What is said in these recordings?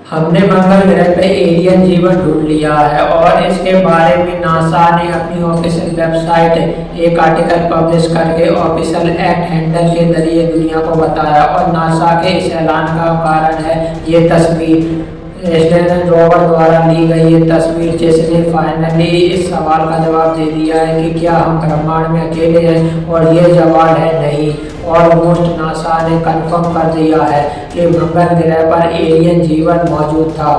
हमने मंगल ग्रह पे एलियन जीवन ढूंढ लिया है और इसके बारे में नासा ने अपनी ऑफिशियल वेबसाइट एक आर्टिकल पब्लिश करके ऑफिशियल एक्ट हैंडल के जरिए दुनिया को बताया। और नासा के इस ऐलान का कारण है ये तस्वीर, स्टेनन रोवर द्वारा ली गई ये तस्वीर, जिसने फाइनली इस सवाल का जवाब दे दिया है कि क्या हम ब्रह्मांड में अकेले हैं, और ये जवाब है नहीं। ऑलमोस्ट नासा ने कंफर्म कर दिया है कि मंगल ग्रह पर एलियन जीवन मौजूद था।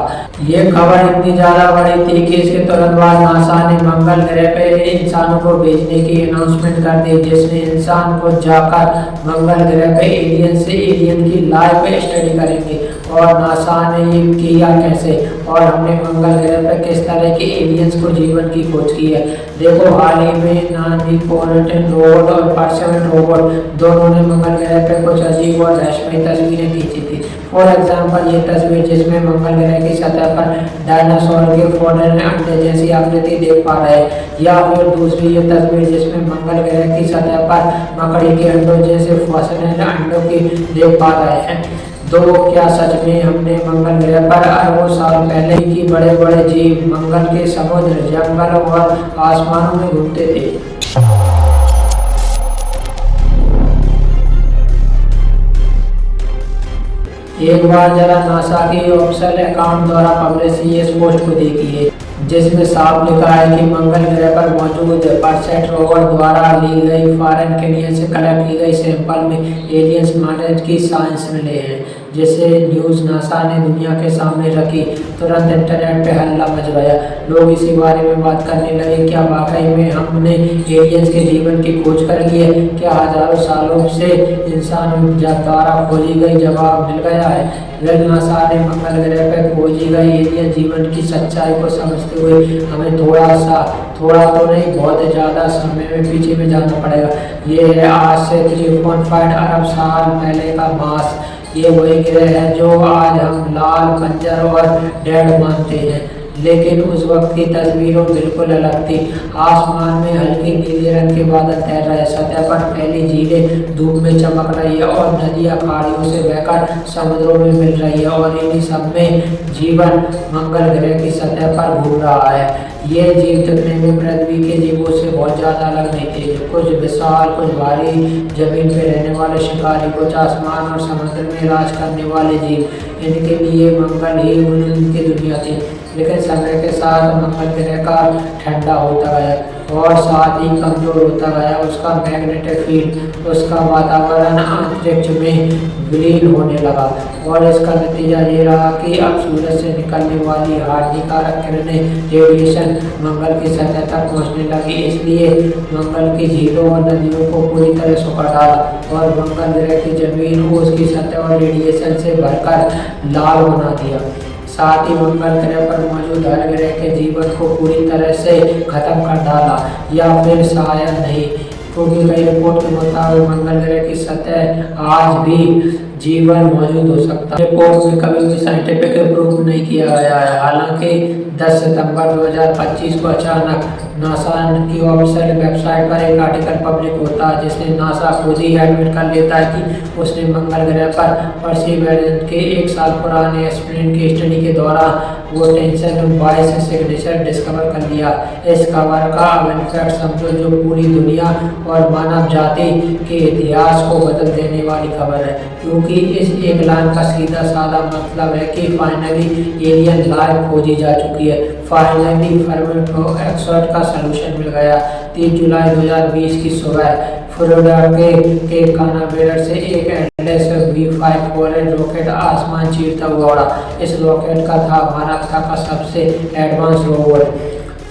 ये खबर इतनी ज़्यादा बड़ी थी कि इसके तुरंत बाद नासा ने मंगल ग्रह पे इंसानों को भेजने की अनाउंसमेंट कर दी, जिसने इंसान को जाकर मंगल ग्रह पे एलियन की लाइव स्टडी करेंगे। और नासा ने ये किया कैसे, और हमने मंगल ग्रह पर किस तरह के एलियंस को जीवन की खोज की है। देखो, हाल ही में नानीपोर्टन रोबोट और परसेवन रोबोट दोनों ने मंगल ग्रह पर कुछ अजीब और रहस्यमयी तस्वीरें खींची थी। फॉर एग्जाम्पल, ये तस्वीर जिसमें मंगल ग्रह की सतह पर डायनासोर के फोडन अंडे जैसी आकृति देख पा रहे हैं, या फिर दूसरी ये तस्वीर जिसमें मंगल ग्रह की सतह पर मकड़ी के अंडों जैसे फॉसिल अंडों की देख पा रहे हैं। तो क्या सच में हमने मंगल ग्रह पर अरबों साल पहले ही बड़े बड़े जीव मंगल के समुद्र, जंगल और आसमानों में घूमते थे? एक बार जरा नासा के ऑफिशियल अकाउंट द्वारा पब्लिश हुई इस पोस्ट को देखिए, जिसमें साफ लिखा है कि मंगल ग्रह पर मौजूद परसेट रोवर द्वारा ली गई फॉरेन केनिया से कलेक्ट की गई सैंपल में एलियंस मॉडल की साइंस मिले हैं। जिसे न्यूज़ नासा ने दुनिया के सामने रखी, तुरंत इंटरनेट पे हल्ला मच गया। लोग इसी बारे में बात करने लगे, क्या वाकई में हमने एलियंस के जीवन की खोज कर ली है? क्या हजारों सालों से इंसान द्वारा खोजी गई जवाब मिल गया है? वेल, नासा ने मंगल ग्रह पर खोजी गई एलियन जीवन की सच्चाई को समझते हुए हमें थोड़ा तो नहीं, बहुत ज़्यादा समय में पीछे में जाना पड़ेगा। ये है आज से 3.5 अरब साल पहले का मास। ये वही ग्रह है जो आज हम लाल, बंजर और डेड मानते हैं, लेकिन उस वक्त की तस्वीरों बिल्कुल अलग थी। आसमान में हल्के नीले रंग के बादल तैर रहे, सतह पर फैली झीलें धूप में चमक रही है और नदियाँ खाड़ियों से बहकर समुद्रों में मिल रही है, और इन्हीं सब में जीवन मंगल ग्रह की सतह पर घूम रहा है। ये जीव दिखने में पृथ्वी के जीवों से बहुत ज़्यादा अलग नहीं थे। कुछ विशाल, कुछ भारी, जमीन पर रहने वाले शिकारी, कुछ आसमान और समुद्र में राज करने वाले जीव। इनके लिए मंगल ही उनकी दुनिया थी। लेकिन समय के साथ मंगल ग्रह का ठंडा होता गया और साथ ही कमजोर होता गया। उसका मैग्नेटिक फील्ड, उसका वातावरण अंतरिक्ष में विलीन होने लगा, और इसका नतीजा ये रहा कि अब सूरज से निकलने वाली हानिकारक किरणें, रेडिएशन मंगल की सतह तक पहुंचने लगी। इसलिए मंगल की झीलों और नदियों को पूरी तरह सुखा डाला और मंगल ग्रह की जमीन को उसकी सतह और रेडिएशन से भरकर लाल बना दिया। साथ ही मंगल ग्रह पर मौजूद हर ग्रह के जीवन को पूरी तरह से खत्म कर डाला, या फिर शायद नहीं, क्योंकि कई रिपोर्ट के मुताबिक मंगल ग्रह की सतह आज भी जीवन मौजूद हो सकता है। रिपोर्ट में कभी भी साइंटिफिक प्रूफ नहीं किया गया है। हालांकि 10 सितंबर 2025 को अचानक नासा की ऑफिशियल वेबसाइट पर एक आर्टिकल पब्लिक होता है, जिसने नासा खुद ही एडमिट कर लेता है कि उसने मंगल ग्रह पर परसिवरेंस के 1 साल पुराने एक्सपेरिमेंट की स्टडी के दौरान वो टेंशन 22 सिग्नेचर डिस्कवर कर लिया। इस खबर का अब इनफैक्ट समझो जो पूरी दुनिया और मानव जाति के इतिहास को बदल देने वाली खबर है, क्योंकि इस एक लाइन का सीधा साधा मतलब है कि फाइनली एलियन लाइफ खोजी जा चुकी है। फाइनली फर्मी एक्सपर्ट का सलूशन मिल गया। 3 जुलाई 2020 की सुबह फ्लोरिडा के कानाबेरल से एक एटलस V5 फोरेन रॉकेट आसमान चीरता हुआ उड़ा। इस रॉकेट का था भारत का सबसे एडवांस रोवर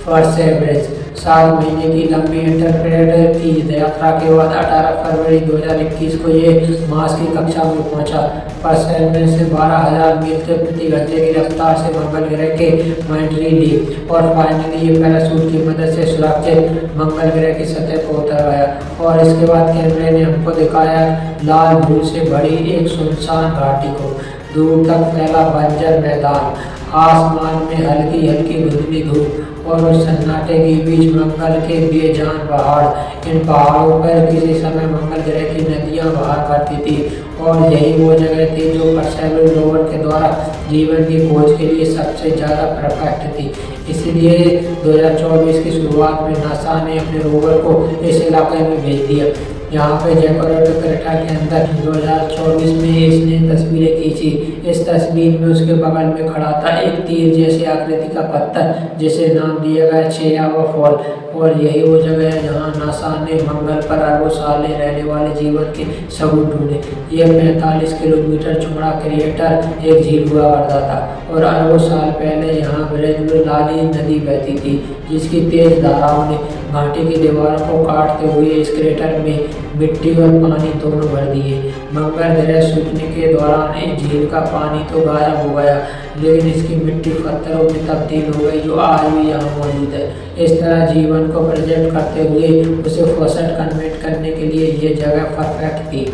परसेवरेंस। 7 महीने की लंबी इंटरप्रेटर की यात्रा के बाद 18 फरवरी 2021 को ये मार्स की कक्षा में पहुंचा। परसेवरेंस से 12,000 मील प्रति घंटे की रफ्तार से मंगल ग्रह के एंट्री ली, और फाइनली ये पैराशूट की मदद से सुरक्षित मंगल ग्रह की सतह पर उतर गया। और इसके बाद कैमरे ने हमको दिखाया लाल धूल से भरी एक सुनसान घाटी को, दूर तक फैला बंजर मैदान, आसमान में हल्की हल्की धुंधली धूप, और उस सन्नाटे के बीच मंगल के बेजान पहाड़। इन पहाड़ों पर किसी समय मंगल ग्रह की नदियां बहा करती थी और यही वो जगह थी जो परसेवरेंस रोवर के द्वारा जीवन की खोज के लिए सबसे ज़्यादा परफेक्ट थी। इसलिए 2024 की शुरुआत में नासा ने अपने रोवर को इस इलाके में भेज दिया। यहाँ पे जयपुर क्रेटर के अंदर 2024 में इसने तस्वीरें खींची। इस तस्वीर में उसके बगल में खड़ा था एक तीर जैसी आकृति का पत्थर जिसे नाम दिया गया छेयावा फॉल। और यही वो जगह है जहाँ नासा ने मंगल पर अरबों साल रहने वाले जीवन के सबूत ढूंढे। ये 45 किलोमीटर चौड़ा क्रेटर एक झील हुआ करता था और अरबों साल पहले यहाँ ब्रजलानी नदी बहती थी, जिसकी तेज धाराओं ने घाटी की दीवारों को काटते हुए इस क्रेटर में मिट्टी और पानी दोनों भर दिए। मंगल ग्रह सूखने के दौरान इस झील का पानी तो गायब हो गया, लेकिन इसकी मिट्टी पत्थरों में तब्दील हो गई जो आज भी यहाँ मौजूद है। इस तरह जीवन को प्रोजेक्ट करते हुए उसे फॉसिल कन्वर्ट करने के लिए ये जगह परफेक्ट थी।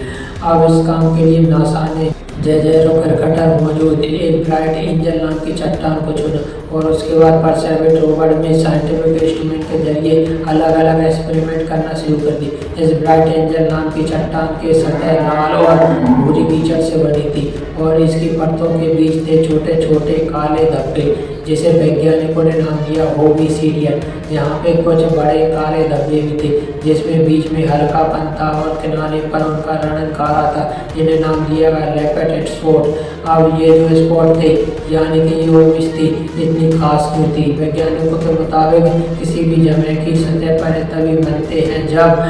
अब इस काम के लिए नासा ने जयजेरो क्रिकेटर मौजूद एक ब्राइट एंजल नाम की चट्टान को चुना और उसके बाद परसेवरेंस रोवर में साइंटिफिक इंस्ट्रूमेंट के जरिए अलग अलग एक्सपेरिमेंट करना शुरू कर दी। इस ब्राइट एंजल नाम की चट्टान के सतह लाल और भूरी कीचड़ से बनी थी और इसकी परतों के बीच थे छोटे छोटे काले धब्बे जिसे वैज्ञानिकों ने नाम दिया ओबसिडियन। यहाँ पे कुछ बड़े काले धब्बे भी थे जिसमें बीच में हल्कापन था और किनारे पर उनका वर्णन काला था, जिन्हें नाम दिया गया लेपेटेड स्पॉट। अब ये जो स्पॉट थे यानी कि ये ओबिस थी इतनी खास क्यों थी? वैज्ञानिकों के मुताबिक किसी भी जगह की सतह पर तभी बनते हैं जब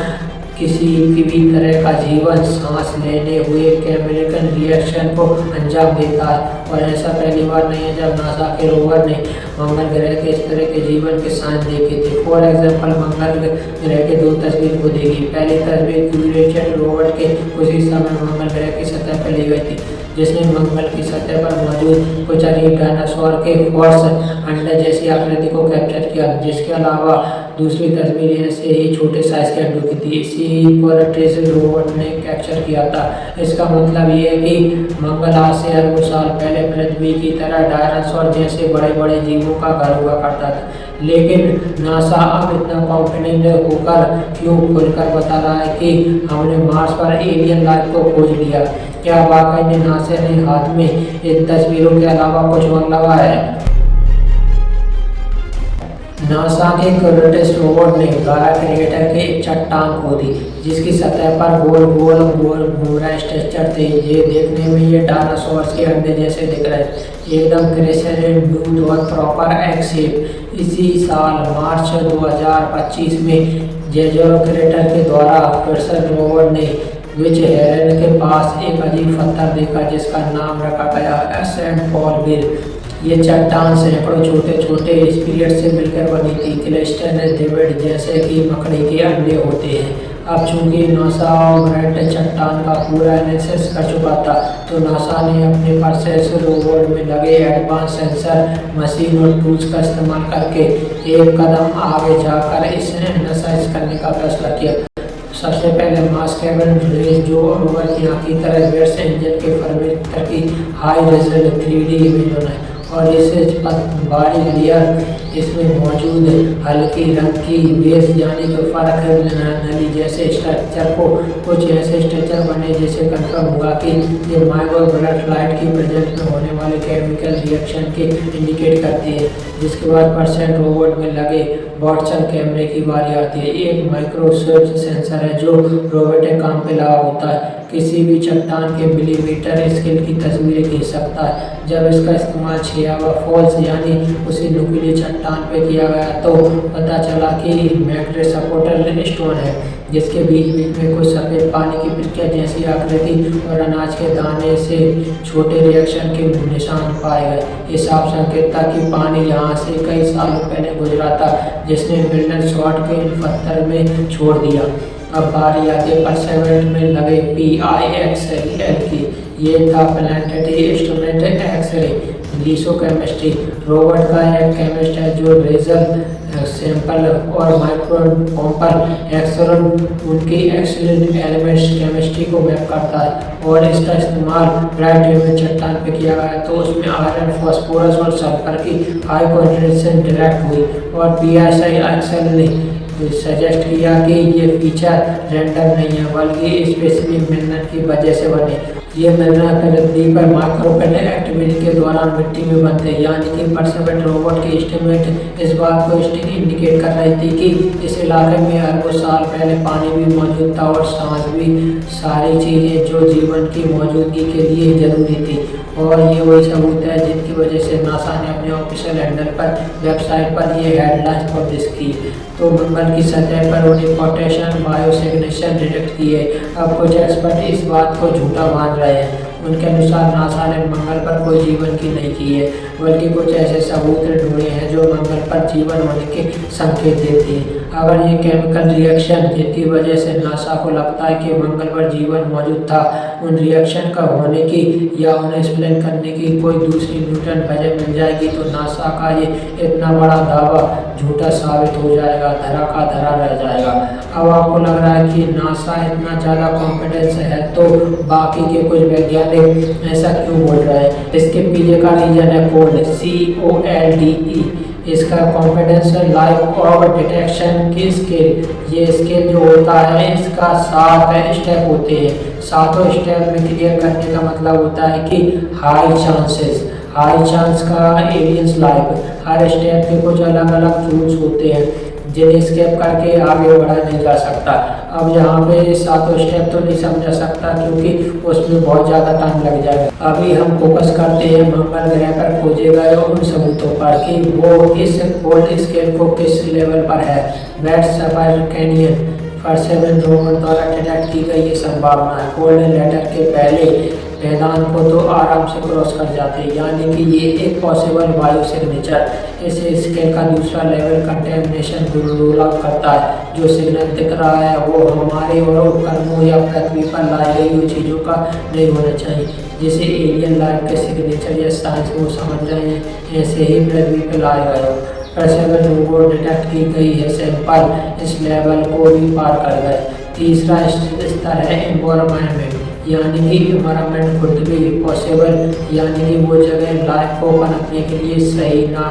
किसी भी तरह का जीवन सांस लेने हुए केमिकल रिएक्शन को अंजाम देता है। और ऐसा पहली बार नहीं है जब नासा के रोवर ने मंगल ग्रह के इस तरह के जीवन के साइन देखे थे। फॉर एग्जाम्पल मंगल ग्रह के दो तस्वीर को देखी। पहली तस्वीर क्यूरियोसिटी रोवर के उसी समय मंगल ग्रह की सतह पर ली गई थी, जिसने मंगल की सतह पर मौजूद कुछ अजीब डायनासोर के फॉर्स अंडे जैसी आकृति को कैप्चर किया। जिसके अलावा दूसरी तस्वीर ऐसे ही छोटे साइज के अंडों की थी। इसी पर ट्रेसिस रोवर ने कैप्चर किया था। इसका मतलब ये है कि मंगल आज से अरबों साल पहले पृथ्वी की तरह डायनासोर जैसे बड़े बड़े जीवों का घर हुआ करता था। लेकिन नासा अब इतना कॉन्फिडेंट होकर क्यों खुलकर बता रहा है कि हमने मार्स पर एलियन लाइफ को खोज लिया? क्या वाकई में नासा ने हाथ में इन तस्वीरों के अलावा कुछ और लगा है? नासा के क्यूरियोसिटी रोवर ने गारा क्रेटर के एक चट्टान खोदी जिसकी सतह पर गोल गोल घूम रहे स्ट्रक्चर थे। ये देखने में ये डायनासोर्स के अंडे जैसे दिख रहे थे, एकदम क्रेसेंट और प्रॉपर एक्स शेप। इसी साल मार्च 2025 में जेजेरो क्रेटर के द्वारा परसेवरेंस रोवर ने विच हेरन के पास एक अजीब पत्थर देखा जिसका नाम रखा गया सेंट पॉल बिल। ये चट्टान सैकड़ों छोटे छोटे स्पिरिट से मिलकर बनी थी, क्लिस्टन डेविड जैसे कि मकड़ी के अंडे होते हैं। अब चूंकि नासा और ग्रेट चट्टान का पूरा एनालिसिस कर चुका था, तो नासा ने अपने परसेवरेंस रोवर में लगे एडवांस सेंसर मशीन और टूल्स का इस्तेमाल करके एक कदम आगे जाकर इसे एनालाइज करने का फैसला किया। सबसे पहले मास कैबिन रेज जो रोवर की आँख की तरह वेट्स इंजन के फॉर्मेट की हाई रिजल्ट 3D इमेज बनाए और इसे बारीक लेयर इसमें मौजूद हल्की रंग की बेस यानी कि फर्क नली जैसे स्ट्रक्चर को कुछ ऐसे स्ट्रक्चर बने जिससे कंफर्म हुआ कि ये माइक्रो ब्लड लाइट की प्रेजेंस में होने वाले केमिकल रिएक्शन के इंडिकेट करती है। जिसके बाद परसेंट रोबोट में लगे वाटसन कैमरे की बारी आती है। एक माइक्रोस्कोप सेंसर है जो रोबोटिक काम पे लगा होता है, किसी भी चट्टान के मिलीमीटर स्केल की तस्वीरें खींच सकता है। जब इसका इस्तेमाल छेयावा फॉल्स यानी उसी नुकीली चट्टान पे किया गया तो पता चला कि मैग्नेट सपोर्टर स्टोन है जिसके बीच बीच में कुछ सफ़ेद पानी की पिटिया जैसी आकृति और अनाज के दाने से छोटे रिएक्शन के निशान पाए गए। ये साफ संकेत था कि पानी यहाँ से कई सालों पहले गुजरा था जिसने मिल्टन शॉट के इन पत्थर में छोड़ दिया। अब बारी आती है परसेवरेंस में लगे PIXL की। ये था प्लानिटरी इंस्ट्रूमेंट एक्सरे लिथोकेमिस्ट्री। रोबोट का एक केमिस्ट है जो रेजर सैंपल और माइक्रोकॉम्पल एक्सरन उनकी एक्सीलेंट एलिमेंट्स केमिस्ट्री को मैप करता है और इसका इस्तेमाल ब्राइट इमेज चट्टान पे किया गया तो उसमें आयरन, फास्फोरस और सल्फर की हाई कॉन्सेंट्रेशन डिटेक्ट हुई और PIXL ने सजेस्ट किया कि ये फीचर रैंडम नहीं है बल्कि स्पेशली मेहनत की वजह से बने। ये मिनरल पृथ्वी पर माइक्रोपेलेट एक्टिविटी के दौरान मिट्टी में बनते हैं, यानी कि परसेवेंट रोबोट की एस्टिमेट इस बात को इंडिकेट कर रही थी कि इस इलाके में अरबों साल पहले पानी भी मौजूद था और सांस भी, सारी चीज़ें जो जीवन की मौजूदगी के लिए जरूरी थी। और ये वही सबूत है जिनकी वजह से नासा ने अपने ऑफिशियल हैंडल पर वेबसाइट पर ये हेडलाइंस पब्लिश की। तो मंगल की सतह पर उन्हें पोटेशियम बायोसिग्नेचर डिटेक्ट किए। अब कुछ एक्सपर्ट इस बात को झूठा मान रहे हैं। उनके अनुसार नासा ने मंगल पर कोई जीवन की नहीं की है, बल्कि कुछ ऐसे सबूत ढूंढे हैं जो मंगल पर जीवन होने के संकेत देते हैं। अगर ये केमिकल रिएक्शन जिनकी वजह से नासा को लगता है कि मंगल पर जीवन मौजूद था, उन रिएक्शन का होने की या उन्हें एक्सप्लेन करने की कोई दूसरी न्यूटन वजह मिल जाएगी, तो नासा का ये इतना बड़ा दावा झूठा साबित हो जाएगा, धरा का धरा रह जाएगा। अब आपको लग रहा है कि नासा इतना ज़्यादा कॉन्फिडेंस है, तो बाकी के कुछ वैज्ञानिक ऐसा क्यों बोल रहे हैं? इसके पीछे का रीजन है कोल्ड, COLDE। इसका कॉन्फिडेंस लाइफ ऑफ डिटेक्शन की स्केल। ये स्केल जो होता है इसका 7 स्टेप होते हैं। 7 स्टेप में क्लियर करने का मतलब होता है कि हाई चांस का एलियंस लाइफ। हर स्टेप के कुछ अलग अलग रूल्स होते हैं जिन्हें स्केप करके आगे बढ़ा नहीं जा सकता। अब यहाँ पे 7 स्टेप तो नहीं समझा सकता क्योंकि उसमें बहुत ज़्यादा टाइम लग जाएगा। अभी हम फोकस करते हैं मंगल ग्रह पर खोजे गए उन सबूतों पर कि वो इस कोल्ड स्केल को किस लेवल पर है। वेट सफायर कैनियन परसेवेंट रोवर द्वारा डिटेक्ट की गई ये संभावना है। कोल्ड लेटर के पहले मैदान को तो आराम से क्रॉस कर जाते हैं, यानी कि ये एक पॉसिबल बायो सिग्नेचर। इस स्केल का दूसरा लेवल कंटेमिनेशन रूल आउट करता है। जो सिग्नल दिख रहा है वो हमारे और उपकरणों या पृथ्वी पर लाई गई हुई चीज़ों का नहीं होना चाहिए। जैसे एलियन लाइफ के सिग्नेचर या साइंस को समझ रहे हैं, ऐसे ही पृथ्वी पर लाए गए हो। परसेवेंट रोबोट डिटेक्ट की गई है सैंपल इस लेवल को भी पार कर गए। तीसरा स्तर है एनवायरनमेंट, यानी कि इन्वायरमेंट खुद भी पॉसिबल, यानी कि वो जगह लाइफ को पनपने के लिए सही ना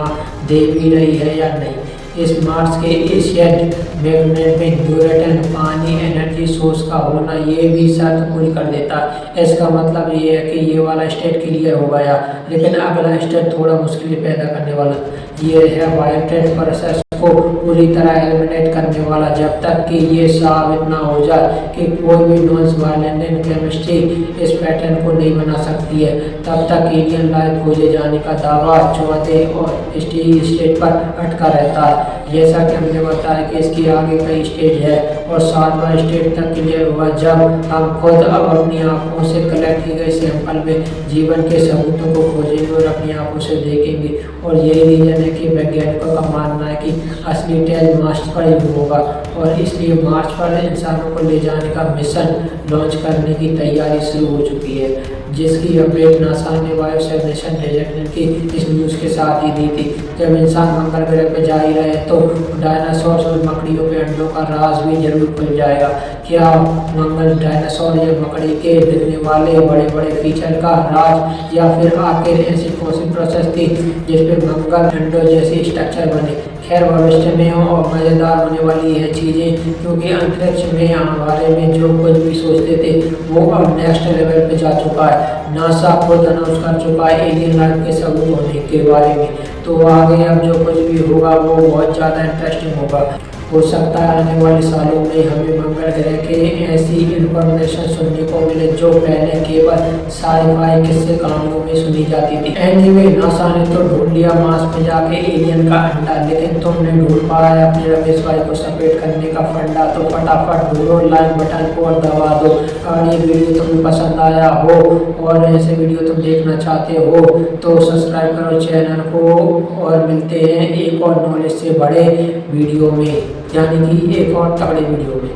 दे भी रही है या नहीं। इस मार्स के एशियन मैग्नेटिक ड्यूरेटन पानी एनर्जी सोर्स का होना ये भी शर्त पूरी कर देता है। इसका मतलब ये है कि ये वाला स्टेट क्लियर हो गया, लेकिन अगला स्टेट थोड़ा मुश्किल पैदा करने वाला ये है बायोटेक प्रोसेस को पूरी तरह एलिमिनेट करने वाला। जब तक कि ये साबित ना हो जाए कि कोई भी नॉन वायलेंट केमिस्ट्री इस पैटर्न को नहीं बना सकती है, तब तक एलियन लाइफ खोजे जाने का दावा चौथे और स्टेज पर अटका रहता है। जैसा कि हमने बताया कि इसकी आगे कई स्टेज है और 7वां स्टेज तक क्लियर हुआ जब हम खुद अब अपनी आंखों से कलेक्ट की गई सैंपल में जीवन के सबूतों को खोजेंगे और अपनी आंखों से देखेंगे। और यही रीजन है कि वैज्ञानिकों का मानना है कि असली टेस्ट मार्स पर ही होगा, और इसलिए मार्स पर इंसानों को ले जाने का मिशन लॉन्च करने की तैयारी शुरू हो चुकी है, जिसकी अपडेट नासा ने बायोसिग्नेचर डिटेक्शन की इस न्यूज़ के साथ ही दी थी। जब इंसान मंगल ग्रह पर जा ही रहे तो डायनासोर और मकड़ियों के अंडों का राज भी जरूर खुल जाएगा। क्या मंगल डायनासोर या मकड़ी के दिखने वाले बड़े बड़े फीचर का राज, या फिर आखिर ऐसी कौन सी प्रोसेस थी जिसपे मंगल अंडों जैसी स्ट्रक्चर बने? खैर, भविष्य में और मज़ेदार होने वाली है चीज़ें, क्योंकि अंतरिक्ष में हमारे बारे में जो कुछ भी सोचते थे वो अब नेक्स्ट लेवल पे जा चुका है। नासा खुद अनाउंस कर चुका है एलियन लाइफ के सबूत होने के बारे में। तो आगे अब जो कुछ भी होगा वो बहुत ज़्यादा इंटरेस्टिंग होगा। हो सकता है आने वाले सालों में हमें मंगल ग्रह के ऐसी इंफॉर्मेशन सुनने को मिले जो पहले केवल साई-फाई किस्से कहानियों में सुनी जाती थी। एनीवे, नासा ने तो ढूंढ लिया मार्स में जाके एलियन का अंडा, लेकिन तुमने ढूंढ पाया अपने रमेश भाई को सपोर्ट करने का फंडा? तो फटाफट ढूंढो, लाइक बटन को और दबा दो। अगर ये वीडियो तुम्हें पसंद आया हो और ऐसे वीडियो तुम देखना चाहते हो तो सब्सक्राइब करो चैनल को, और मिलते हैं एक और नॉलेज से बड़े वीडियो में, यानी कि एक और तगड़े वीडियो में।